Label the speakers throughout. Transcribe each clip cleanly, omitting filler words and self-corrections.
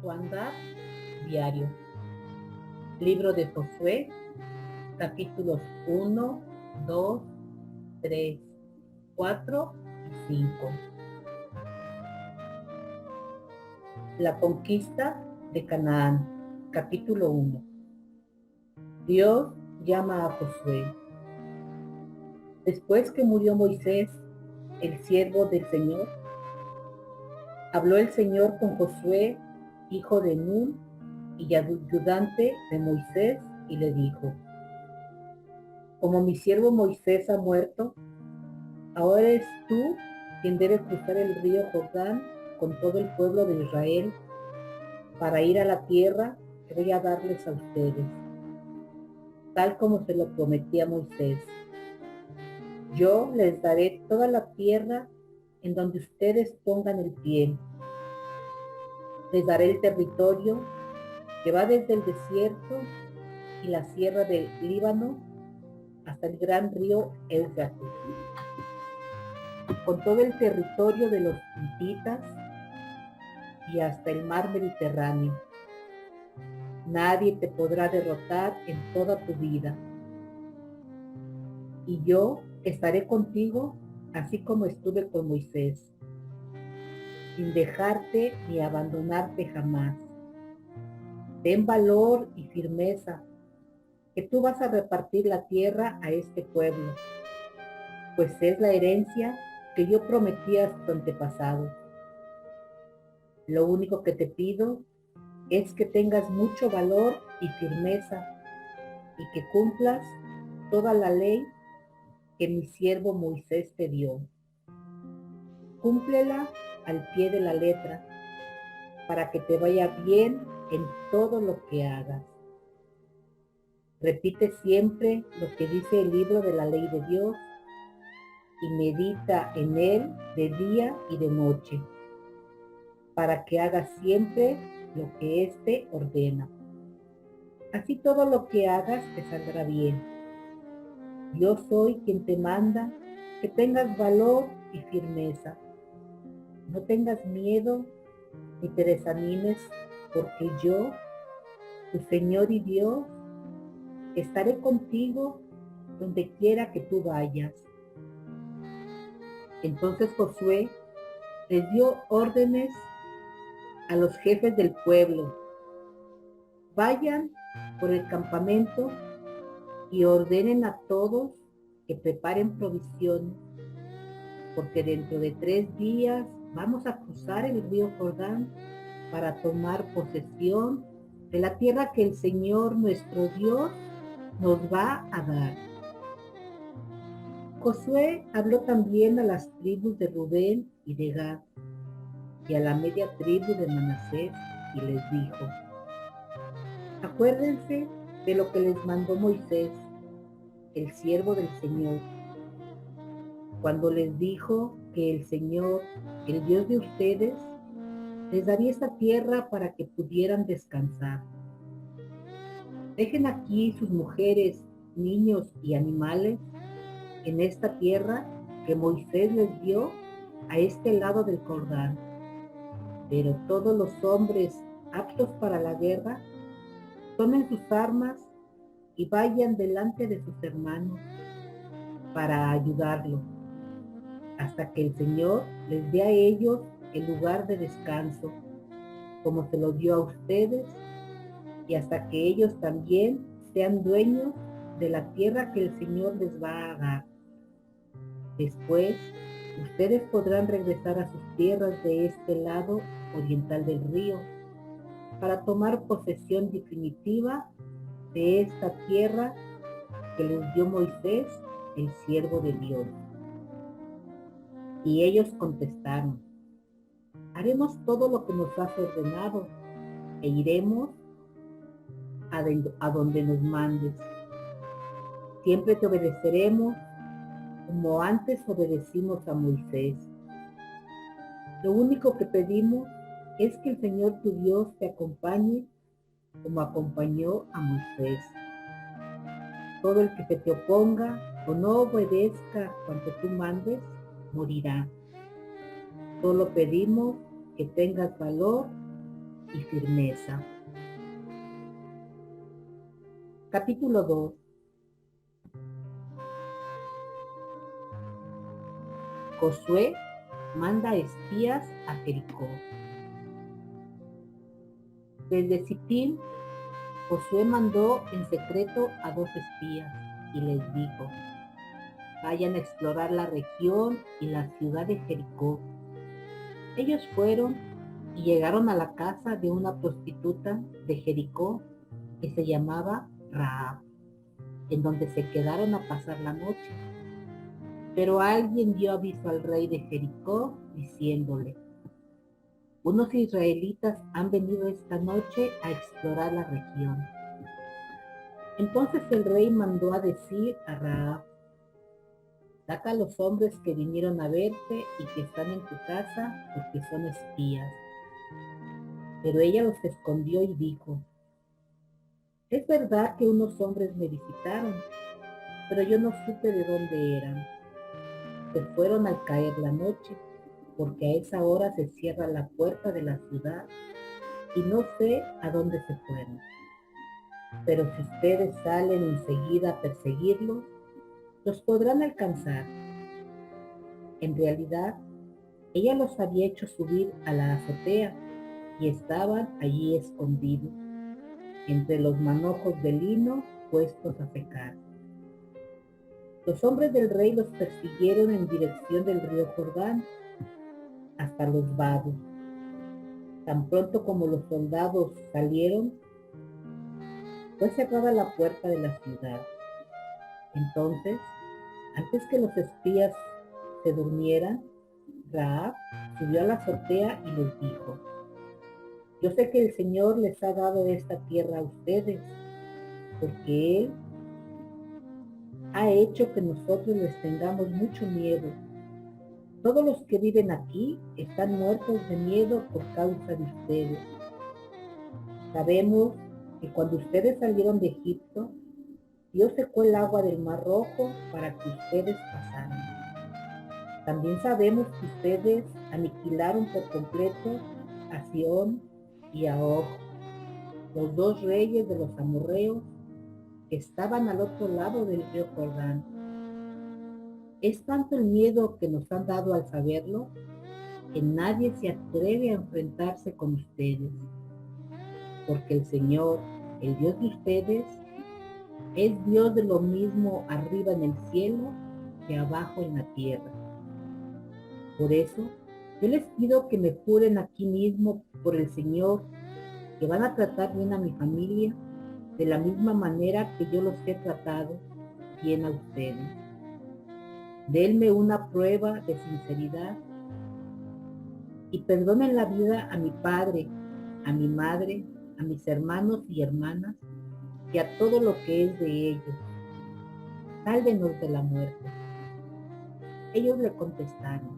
Speaker 1: Tu andar diario. Libro de Josué, capítulos 1, 2, 3, 4 y 5. La conquista de Canaán, capítulo 1. Dios llama a Josué. Después que murió Moisés, el siervo del Señor, habló el Señor con Josué, hijo de Nun, y ayudante de Moisés, y le dijo: como mi siervo Moisés ha muerto, ahora eres tú quien debe cruzar el río Jordán con todo el pueblo de Israel para ir a la tierra que voy a darles a ustedes, tal como se lo prometí a Moisés. Yo les daré toda la tierra en donde ustedes pongan el pie. Les daré el territorio que va desde el desierto y la sierra del Líbano hasta el gran río Éufrates, con todo el territorio de los hititas y hasta el mar Mediterráneo. Nadie te podrá derrotar en toda tu vida. Y yo estaré contigo así como estuve con Moisés, sin dejarte ni abandonarte jamás. Ten valor y firmeza, que tú vas a repartir la tierra a este pueblo, pues es la herencia que yo prometí a tus antepasados. Lo único que te pido es que tengas mucho valor y firmeza y que cumplas toda la ley que mi siervo Moisés te dio. Cúmplela al pie de la letra para que te vaya bien en todo lo que hagas. Repite siempre lo que dice el libro de la ley de Dios y medita en él de día y de noche, para que hagas siempre lo que éste ordena. Así todo lo que hagas te saldrá bien. Yo soy quien te manda que tengas valor y firmeza. No tengas miedo ni te desanimes, porque yo, tu Señor y Dios, estaré contigo donde quiera que tú vayas. Entonces Josué les dio órdenes a los jefes del pueblo: vayan por el campamento y ordenen a todos que preparen provisiones, porque dentro de 3 días vamos a cruzar el río Jordán para tomar posesión de la tierra que el Señor nuestro Dios nos va a dar. Josué habló también a las tribus de Rubén y de Gad y a la media tribu de Manasés y les dijo: acuérdense de lo que les mandó Moisés, el siervo del Señor, cuando les dijo que el Señor, el Dios de ustedes, les daría esta tierra para que pudieran descansar. Dejen aquí sus mujeres, niños y animales en esta tierra que Moisés les dio a este lado del Jordán. Pero todos los hombres aptos para la guerra tomen sus armas y vayan delante de sus hermanos para ayudarlos, hasta que el Señor les dé a ellos el lugar de descanso, como se lo dio a ustedes, y hasta que ellos también sean dueños de la tierra que el Señor les va a dar. Después, ustedes podrán regresar a sus tierras de este lado oriental del río para tomar posesión definitiva de esta tierra que les dio Moisés, el siervo de Dios. Y ellos contestaron: haremos todo lo que nos has ordenado e iremos a donde nos mandes. Siempre te obedeceremos como antes obedecimos a Moisés. Lo único que pedimos es que el Señor tu Dios te acompañe como acompañó a Moisés. Todo el que se te oponga o no obedezca cuanto tú mandes, morirá. Solo pedimos que tengas valor y firmeza. Capítulo 2. Josué manda espías a Jericó. Desde Sittim, Josué mandó en secreto a 2 espías y les dijo: vayan a explorar la región y la ciudad de Jericó. Ellos fueron y llegaron a la casa de una prostituta de Jericó que se llamaba Rahab, en donde se quedaron a pasar la noche. Pero alguien dio aviso al rey de Jericó diciéndole: unos israelitas han venido esta noche a explorar la región. Entonces el rey mandó a decir a Rahab: saca a los hombres que vinieron a verte y que están en tu casa porque son espías. Pero ella los escondió y dijo: es verdad que unos hombres me visitaron, pero yo no supe de dónde eran. Se fueron al caer la noche, porque a esa hora se cierra la puerta de la ciudad y no sé a dónde se fueron. Pero si ustedes salen enseguida a perseguirlos, los podrán alcanzar. En realidad, ella los había hecho subir a la azotea y estaban allí escondidos, entre los manojos de lino puestos a secar. Los hombres del rey los persiguieron en dirección del río Jordán hasta los vados. Tan pronto como los soldados salieron, fue cerrada la puerta de la ciudad. Entonces, antes que los espías se durmieran, Rahab subió a la azotea y les dijo: yo sé que el Señor les ha dado esta tierra a ustedes, porque Él ha hecho que nosotros les tengamos mucho miedo. Todos los que viven aquí están muertos de miedo por causa de ustedes. Sabemos que cuando ustedes salieron de Egipto, Dios secó el agua del Mar Rojo para que ustedes pasaran. También sabemos que ustedes aniquilaron por completo a Sihón y a Og, los 2 reyes de los amorreos que estaban al otro lado del río Jordán. Es tanto el miedo que nos han dado al saberlo, que nadie se atreve a enfrentarse con ustedes, porque el Señor, el Dios de ustedes, es Dios de lo mismo arriba en el cielo que abajo en la tierra. Por eso, yo les pido que me juren aquí mismo por el Señor que van a tratar bien a mi familia de la misma manera que yo los he tratado bien a ustedes. Denme una prueba de sinceridad y perdonen la vida a mi padre, a mi madre, a mis hermanos y hermanas y a todo lo que es de ellos. Sálvenos de la muerte. Ellos le contestaron: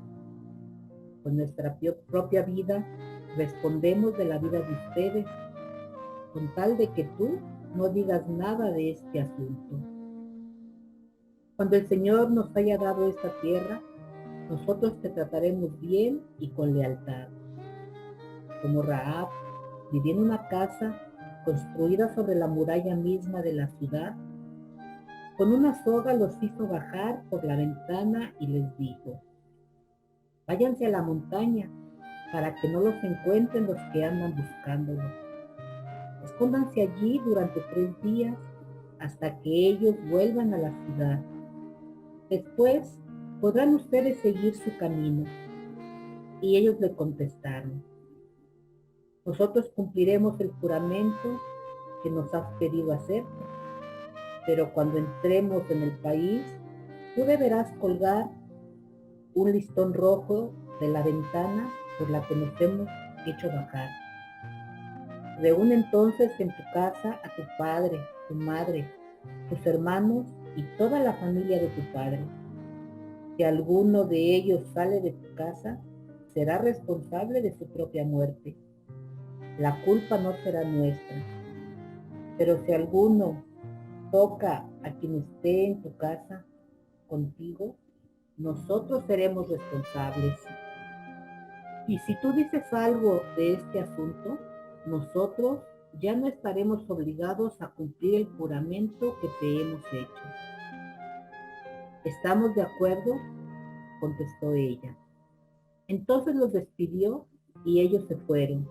Speaker 1: con nuestra propia vida respondemos de la vida de ustedes, con tal de que tú no digas nada de este asunto. Cuando el Señor nos haya dado esta tierra, nosotros te trataremos bien y con lealtad. Como Rahab vivía en una casa construida sobre la muralla misma de la ciudad, con una soga los hizo bajar por la ventana y les dijo: váyanse a la montaña para que no los encuentren los que andan buscándolos. Escóndanse allí durante 3 días hasta que ellos vuelvan a la ciudad. Después podrán ustedes seguir su camino. Y ellos le contestaron: nosotros cumpliremos el juramento que nos has pedido hacer, pero cuando entremos en el país, tú deberás colgar un listón rojo de la ventana por la que nos hemos hecho bajar. Reúne entonces en tu casa a tu padre, tu madre, tus hermanos y toda la familia de tu padre. Si alguno de ellos sale de tu casa, será responsable de su propia muerte. La culpa no será nuestra. Pero si alguno toca a quien esté en tu casa contigo, nosotros seremos responsables. Y si tú dices algo de este asunto, nosotros ya no estaremos obligados a cumplir el juramento que te hemos hecho. ¿Estamos de acuerdo?, contestó ella. Entonces los despidió y ellos se fueron.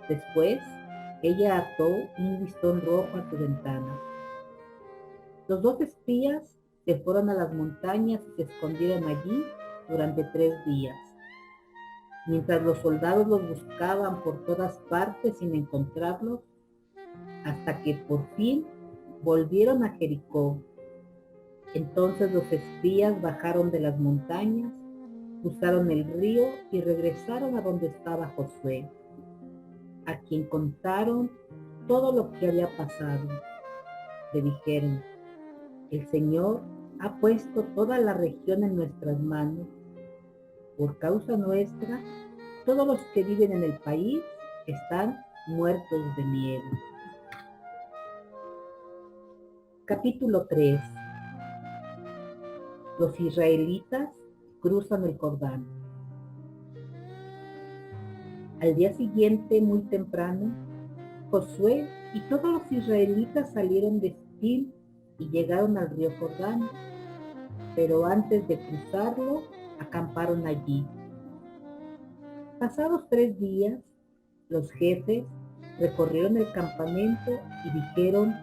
Speaker 1: Después, ella ató un listón rojo a su ventana. Los dos espías se fueron a las montañas y se escondieron allí durante 3 días, mientras los soldados los buscaban por todas partes sin encontrarlos, hasta que por fin volvieron a Jericó. Entonces los espías bajaron de las montañas, cruzaron el río y regresaron a donde estaba Josué, a quien contaron todo lo que había pasado. Le dijeron: el Señor ha puesto toda la región en nuestras manos. Por causa nuestra, todos los que viven en el país están muertos de miedo. Capítulo 3. Los israelitas cruzan el Jordán. Al día siguiente, muy temprano, Josué y todos los israelitas salieron de Sittim y llegaron al río Jordán, pero antes de cruzarlo, acamparon allí. Pasados 3 días, los jefes recorrieron el campamento y dijeron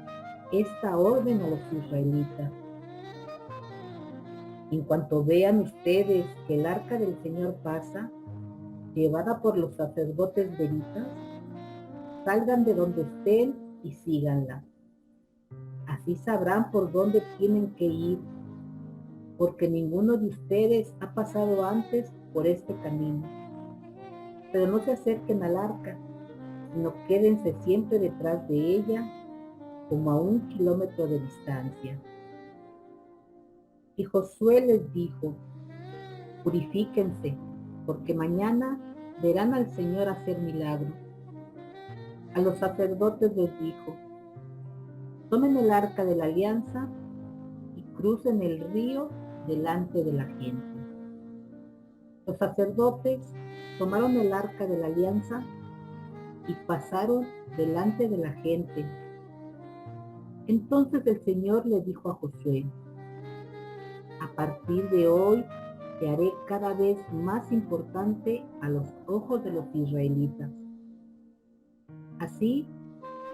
Speaker 1: esta orden a los israelitas: en cuanto vean ustedes que el arca del Señor pasa, llevada por los sacerdotes levitas, salgan de donde estén y síganla. Así sabrán por dónde tienen que ir, porque ninguno de ustedes ha pasado antes por este camino. Pero no se acerquen al arca, sino quédense siempre detrás de ella, como a 1 kilómetro de distancia. Y Josué les dijo: purifíquense, porque mañana verán al Señor hacer milagros. A los sacerdotes les dijo: tomen el arca de la alianza y crucen el río delante de la gente. Los sacerdotes tomaron el arca de la alianza y pasaron delante de la gente. Entonces el Señor le dijo a Josué: a partir de hoy te haré cada vez más importante a los ojos de los israelitas. Así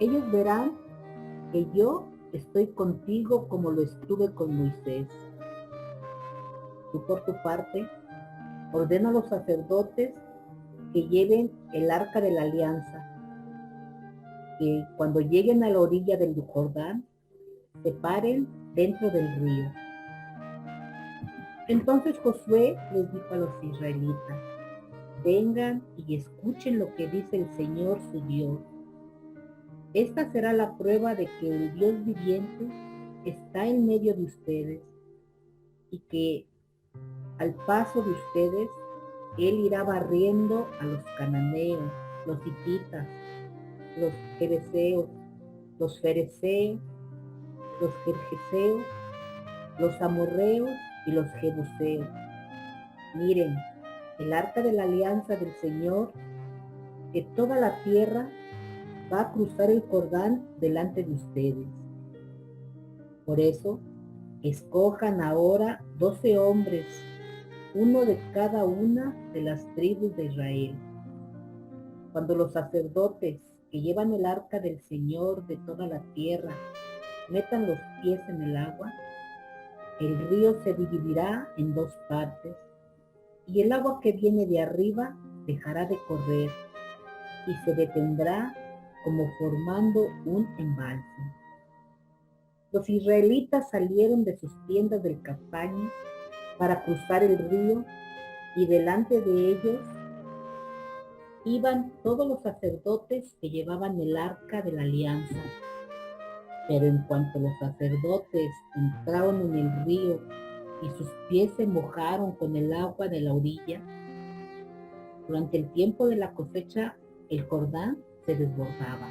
Speaker 1: ellos verán que yo estoy contigo como lo estuve con Moisés. Tú por tu parte, ordena a los sacerdotes que lleven el arca de la alianza, que cuando lleguen a la orilla del Jordán, se paren dentro del río. Entonces Josué les dijo a los israelitas: vengan y escuchen lo que dice el Señor su Dios. Esta será la prueba de que el Dios viviente está en medio de ustedes y que al paso de ustedes Él irá barriendo a los cananeos, los hititas, los jereseos, los fereceos, los gergeseos, los amorreos y los jebuseos. Miren, el arca de la alianza del Señor, que toda la tierra va a cruzar el Jordán delante de ustedes. Por eso, escojan ahora 12 hombres, uno de cada una de las tribus de Israel. Cuando los sacerdotes que llevan el arca del Señor de toda la tierra metan los pies en el agua, el río se dividirá en 2 partes, y el agua que viene de arriba dejará de correr y se detendrá como formando un embalse. Los israelitas salieron de sus tiendas del campaña para cruzar el río, y delante de ellos iban todos los sacerdotes que llevaban el arca de la alianza. Pero en cuanto los sacerdotes entraron en el río y sus pies se mojaron con el agua de la orilla, durante el tiempo de la cosecha el Jordán se desbordaba.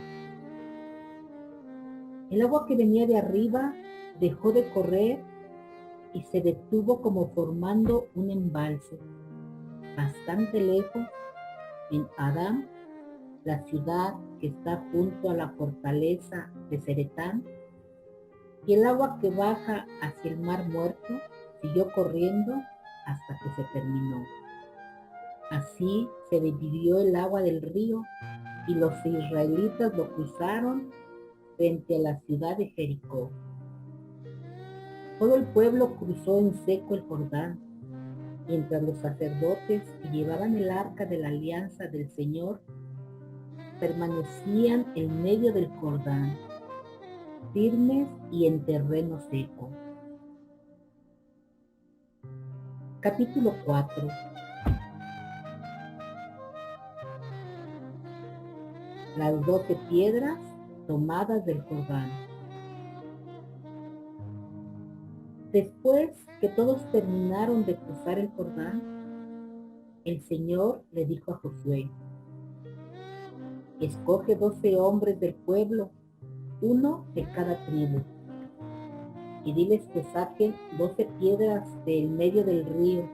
Speaker 1: El agua que venía de arriba dejó de correr y se detuvo como formando un embalse bastante lejos en Adam, la ciudad que está junto a la fortaleza de Ceretán, y el agua que baja hacia el mar muerto siguió corriendo hasta que se terminó. Así se dividió el agua del río y los israelitas lo cruzaron frente a la ciudad de Jericó. Todo el pueblo cruzó en seco el Jordán, mientras los sacerdotes que llevaban el arca de la alianza del Señor permanecían en medio del Jordán, firmes y en terreno seco. Capítulo 4. Las 12 piedras tomadas del Jordán. Después que todos terminaron de cruzar el Jordán, el Señor le dijo a Josué: escoge 12 hombres del pueblo, uno de cada tribu, y diles que saquen 12 piedras del medio del río,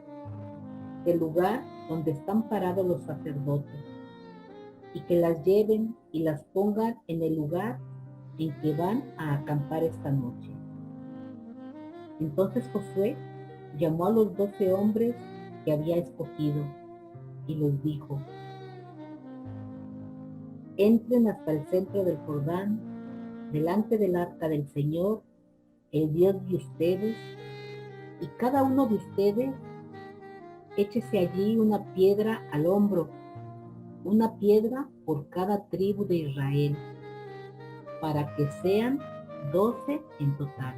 Speaker 1: del lugar donde están parados los sacerdotes, y que las lleven y las pongan en el lugar en que van a acampar esta noche. Entonces Josué llamó a los 12 hombres que había escogido y les dijo: entren hasta el centro del Jordán, delante del arca del Señor, el Dios de ustedes, y cada uno de ustedes échese allí una piedra al hombro, una piedra por cada tribu de Israel, para que sean 12 en total.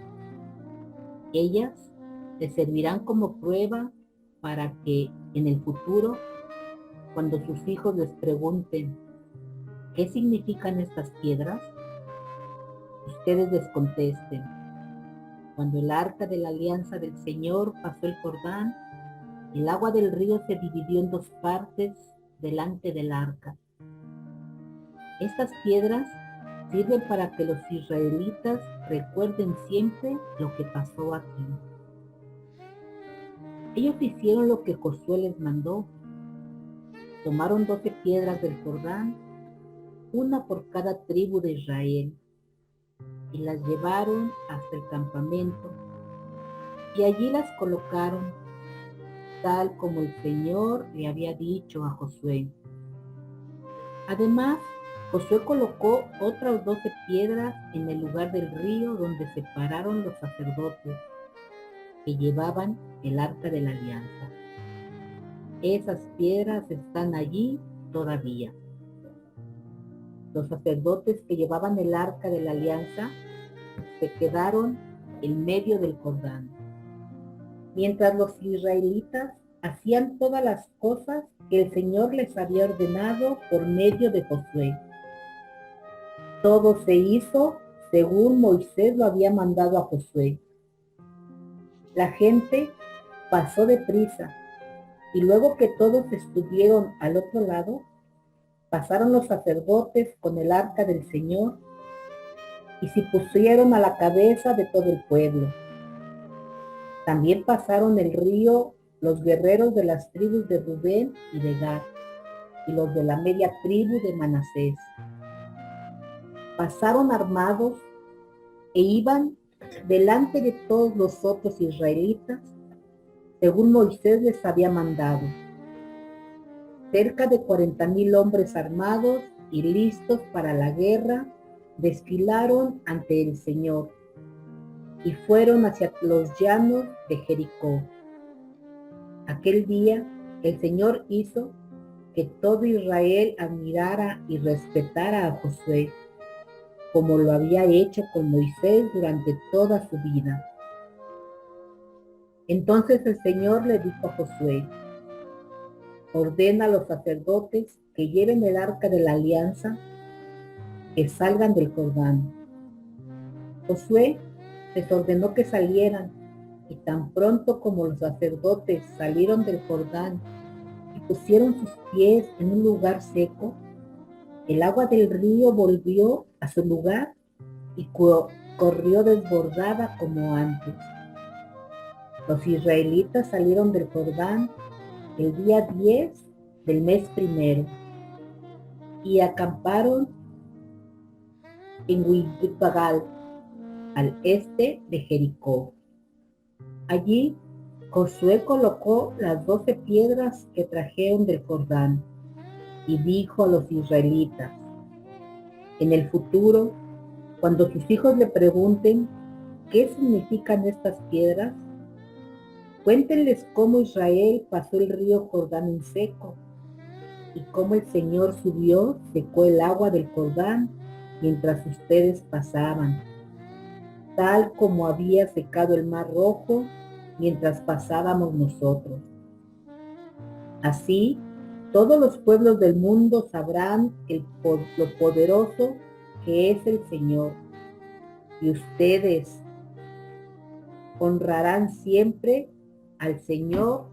Speaker 1: Ellas les servirán como prueba para que en el futuro, cuando sus hijos les pregunten ¿qué significan estas piedras?, ustedes les contesten: cuando el arca de la alianza del Señor pasó el Jordán, el agua del río se dividió en 2 partes delante del arca. Estas piedras sirven para que los israelitas recuerden siempre lo que pasó aquí. Ellos hicieron lo que Josué les mandó. Tomaron 12 piedras del Jordán, una por cada tribu de Israel, y las llevaron hasta el campamento, y allí las colocaron, tal como el Señor le había dicho a Josué. Además, Josué colocó otras 12 piedras en el lugar del río donde se pararon los sacerdotes que llevaban el arca de la alianza. Esas piedras están allí todavía. Los sacerdotes que llevaban el arca de la alianza se quedaron en medio del Jordán, mientras los israelitas hacían todas las cosas que el Señor les había ordenado por medio de Josué. Todo se hizo según Moisés lo había mandado a Josué. La gente pasó deprisa, y luego que todos estuvieron al otro lado, pasaron los sacerdotes con el arca del Señor y se pusieron a la cabeza de todo el pueblo. También pasaron el río los guerreros de las tribus de Rubén y de Gad, y los de la media tribu de Manasés. Pasaron armados e iban delante de todos los otros israelitas, según Moisés les había mandado. Cerca de 40,000 hombres armados y listos para la guerra desfilaron ante el Señor y fueron hacia los llanos de Jericó. Aquel día el Señor hizo que todo Israel admirara y respetara a Josué, como lo había hecho con Moisés durante toda su vida. Entonces el Señor le dijo a Josué: ordena a los sacerdotes que lleven el arca de la alianza, que salgan del Jordán. Josué les ordenó que salieran, y tan pronto como los sacerdotes salieron del Jordán y pusieron sus pies en un lugar seco, el agua del río volvió a su lugar y corrió desbordada como antes. Los israelitas salieron del Jordán el día 10 del mes primero. y acamparon en Gilgal, al este de Jericó. Allí Josué colocó las 12 piedras que trajeron del Jordán y dijo a los israelitas: en el futuro, cuando sus hijos le pregunten qué significan estas piedras, cuéntenles cómo Israel pasó el río Jordán en seco y cómo el Señor subió, secó el agua del Jordán mientras ustedes pasaban, tal como había secado el mar Rojo mientras pasábamos nosotros. Así, todos los pueblos del mundo sabrán lo poderoso que es el Señor, y ustedes honrarán siempre al Señor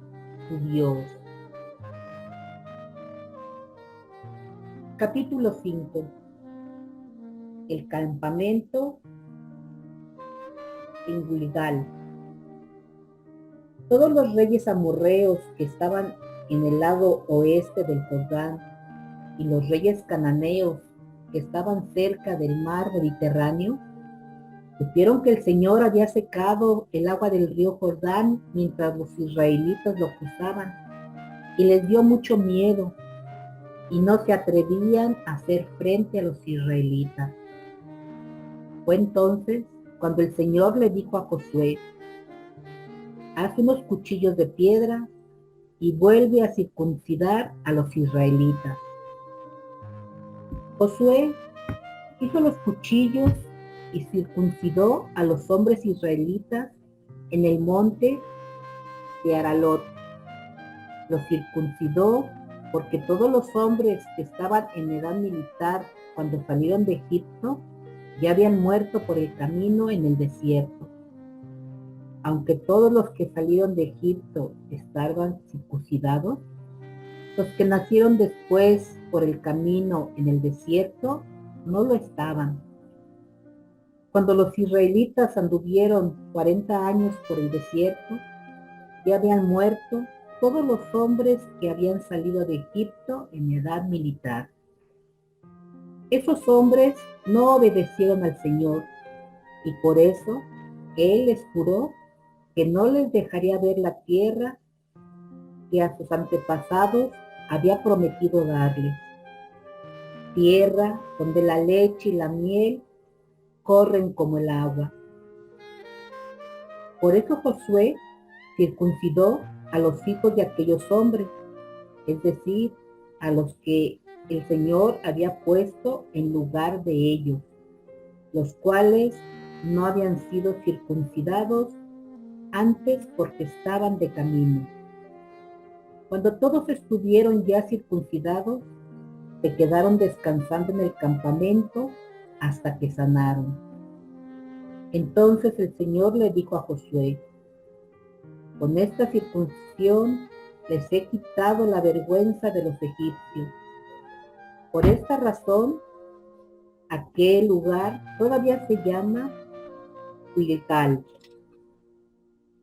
Speaker 1: su Dios. Capítulo 5. El campamento en Gilgal. Todos los reyes amorreos que estaban en el lado oeste del Jordán y los reyes cananeos que estaban cerca del mar Mediterráneo supieron que el Señor había secado el agua del río Jordán mientras los israelitas lo cruzaban, y les dio mucho miedo y no se atrevían a hacer frente a los israelitas. Fue entonces cuando el Señor le dijo a Josué: haz unos cuchillos de piedra y vuelve a circuncidar a los israelitas. Josué hizo los cuchillos y circuncidó a los hombres israelitas en el monte de Aralot. Los circuncidó porque todos los hombres que estaban en edad militar cuando salieron de Egipto ya habían muerto por el camino en el desierto. Aunque todos los que salieron de Egipto estaban circuncidados, los que nacieron después por el camino en el desierto no lo estaban. Cuando los israelitas anduvieron 40 años por el desierto, ya habían muerto todos los hombres que habían salido de Egipto en edad militar. Esos hombres no obedecieron al Señor, y por eso Él les juró que no les dejaría ver la tierra que a sus antepasados había prometido darles, tierra donde la leche y la miel corren como el agua. Por eso Josué circuncidó a los hijos de aquellos hombres, es decir, a los que el Señor había puesto en lugar de ellos, los cuales no habían sido circuncidados antes porque estaban de camino. Cuando todos estuvieron ya circuncidados, se quedaron descansando en el campamento hasta que sanaron. Entonces el Señor le dijo a Josué: con esta circuncisión les he quitado la vergüenza de los egipcios. Por esta razón, aquel lugar todavía se llama Gilgal.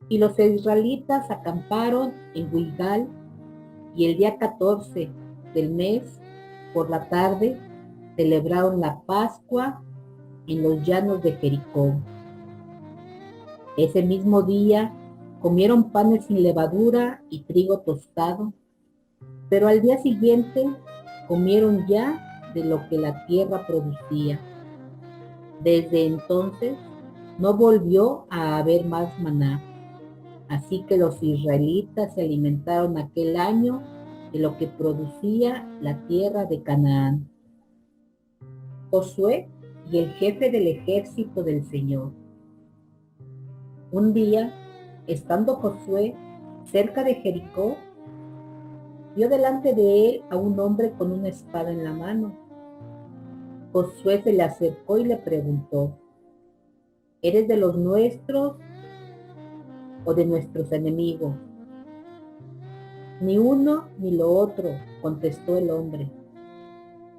Speaker 1: Y los israelitas acamparon en Gilgal, y el día 14 del mes, por la tarde, celebraron la Pascua en los llanos de Jericó. Ese mismo día comieron panes sin levadura y trigo tostado, pero al día siguiente comieron ya de lo que la tierra producía. Desde entonces no volvió a haber más maná, así que los israelitas se alimentaron aquel año de lo que producía la tierra de Canaán. Josué y el jefe del ejército del Señor. Un día, estando Josué cerca de Jericó, vio delante de él a un hombre con una espada en la mano. Josué se le acercó y le preguntó: ¿eres de los nuestros o de nuestros enemigos? Ni uno ni lo otro, contestó el hombre.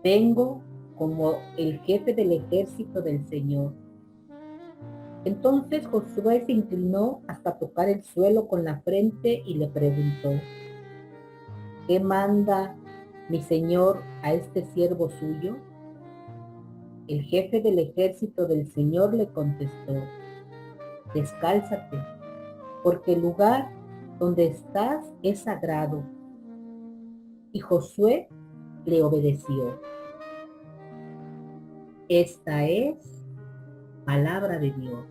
Speaker 1: Vengo como el jefe del ejército del Señor. Entonces Josué se inclinó hasta tocar el suelo con la frente y le preguntó: ¿qué manda mi señor a este siervo suyo? El jefe del ejército del Señor le contestó, descálzate, porque el lugar donde estás es sagrado. Y Josué le obedeció. Esta es palabra de Dios.